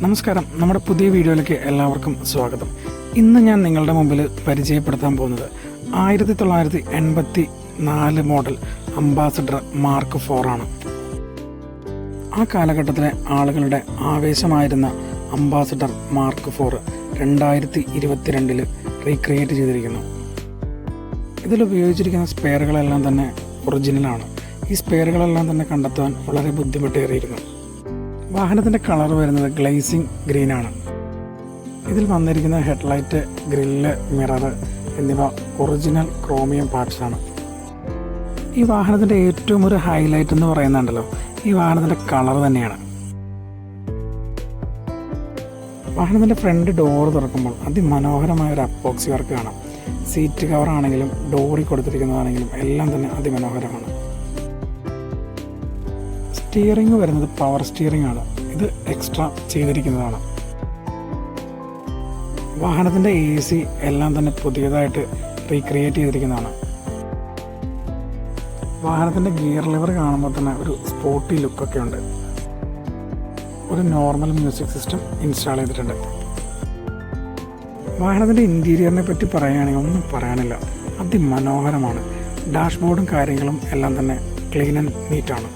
നമസ്കാരം, നമ്മുടെ പുതിയ വീഡിയോയിലേക്ക് എല്ലാവർക്കും സ്വാഗതം. ഇന്ന് ഞാൻ നിങ്ങളുടെ മുമ്പിൽ പരിചയപ്പെടുത്താൻ പോകുന്നത് 1984 മോഡൽ അംബാസഡർ മാർക്ക് 4 ആണ്. ആ കാലഘട്ടത്തിലെ ആളുകളുടെ ആവേശമായിരുന്ന അംബാസഡർ മാർക്ക് 4 2022 റീക്രിയേറ്റ് ചെയ്തിരിക്കുന്നു. ഇതിലുപയോഗിച്ചിരിക്കുന്ന സ്പെയറുകളെല്ലാം തന്നെ ഒറിജിനലാണ്. ഈ സ്പെയറുകളെല്ലാം തന്നെ കണ്ടെത്താൻ വളരെ ബുദ്ധിമുട്ടേറിയിരുന്നു. വാഹനത്തിൻ്റെ കളർ വരുന്നത് ഗ്ലേസിംഗ് ഗ്രീനാണ്. ഇതിൽ വന്നിരിക്കുന്ന ഹെഡ്ലൈറ്റ്, ഗ്രില്ല്, മിറർ എന്നിവ ഒറിജിനൽ ക്രോമിയം പാർട്സാണ്. ഈ വാഹനത്തിൻ്റെ ഏറ്റവും ഒരു ഹൈലൈറ്റ് എന്ന് പറയുന്നുണ്ടല്ലോ, ഈ വാഹനത്തിൻ്റെ കളർ തന്നെയാണ്. വാഹനത്തിൻ്റെ ഫ്രണ്ട് ഡോറ് തുറക്കുമ്പോൾ അതിമനോഹരമായ ഒരു അപ്പോക്സി വർക്ക് കാണാം. സീറ്റ് കവറാണെങ്കിലും ഡോറിൽ കൊടുത്തിരിക്കുന്നതാണെങ്കിലും എല്ലാം തന്നെ അതിമനോഹരമാണ്. സ്റ്റിയറിംഗ് വരുന്നത് പവർ സ്റ്റിയറിംഗ് ആണ്. ഇത് എക്സ്ട്രാ ചെയ്തിരിക്കുന്നതാണ്. വാഹനത്തിൻ്റെ AC എല്ലാം തന്നെ പുതിയതായിട്ട് റീക്രിയേറ്റ് ചെയ്തിരിക്കുന്നതാണ്. വാഹനത്തിൻ്റെ ഗിയർ ലിവർ കാണുമ്പോൾ തന്നെ ഒരു സ്പോർട്ടി ലുക്കൊക്കെ ഉണ്ട്. ഒരു നോർമൽ മ്യൂസിക് സിസ്റ്റം ഇൻസ്റ്റാൾ ചെയ്തിട്ടുണ്ട്. വാഹനത്തിൻ്റെ ഇൻറ്റീരിയറിനെ പറ്റി പറയുകയാണെങ്കിൽ ഒന്നും പറയാനില്ല, അതിമനോഹരമാണ്. ഡാഷ്ബോർഡും കാര്യങ്ങളും എല്ലാം തന്നെ ക്ലീൻ ആൻഡ് നീറ്റാണ്.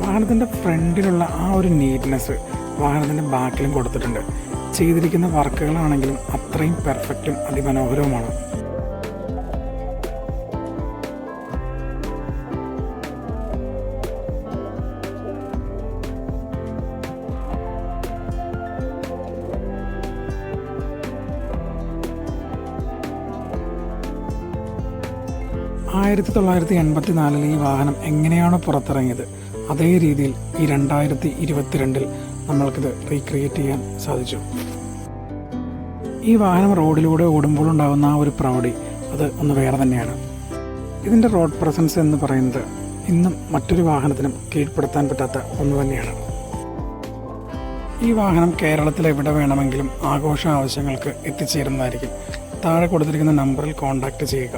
വാഹനത്തിൻ്റെ ഫ്രണ്ടിലുള്ള ആ ഒരു നീറ്റ്നെസ് വാഹനത്തിൻ്റെ ബാക്കിലും കൊടുത്തിട്ടുണ്ട്. ചെയ്തിരിക്കുന്ന വർക്കുകളാണെങ്കിലും അത്രയും പെർഫെക്റ്റും അതിമനോഹരവുമാണ്. (1984) ഈ വാഹനം എങ്ങനെയാണോ പുറത്തിറങ്ങിയത് അതേ രീതിയിൽ ഈ 2022 നമ്മൾക്കിത് റീക്രിയേറ്റ് ചെയ്യാൻ സാധിച്ചു. ഈ വാഹനം റോഡിലൂടെ ഓടുമ്പോൾ ഉണ്ടാകുന്ന ആ ഒരു പ്രൗഢി അത് ഒന്ന് വേറെ തന്നെയാണ്. ഇതിൻ്റെ റോഡ് പ്രസൻസ് എന്ന് പറയുന്നത് ഇന്നും മറ്റൊരു വാഹനത്തിനും കീഴ്പ്പെടുത്താൻ പറ്റാത്ത ഒന്ന് തന്നെയാണ്. ഈ വാഹനം കേരളത്തിൽ എവിടെ വേണമെങ്കിലും ആഘോഷ ആവശ്യങ്ങൾക്ക് എത്തിച്ചേരുന്നതായിരിക്കും. താഴെ കൊടുത്തിരിക്കുന്ന നമ്പറിൽ കോൺടാക്റ്റ് ചെയ്യുക.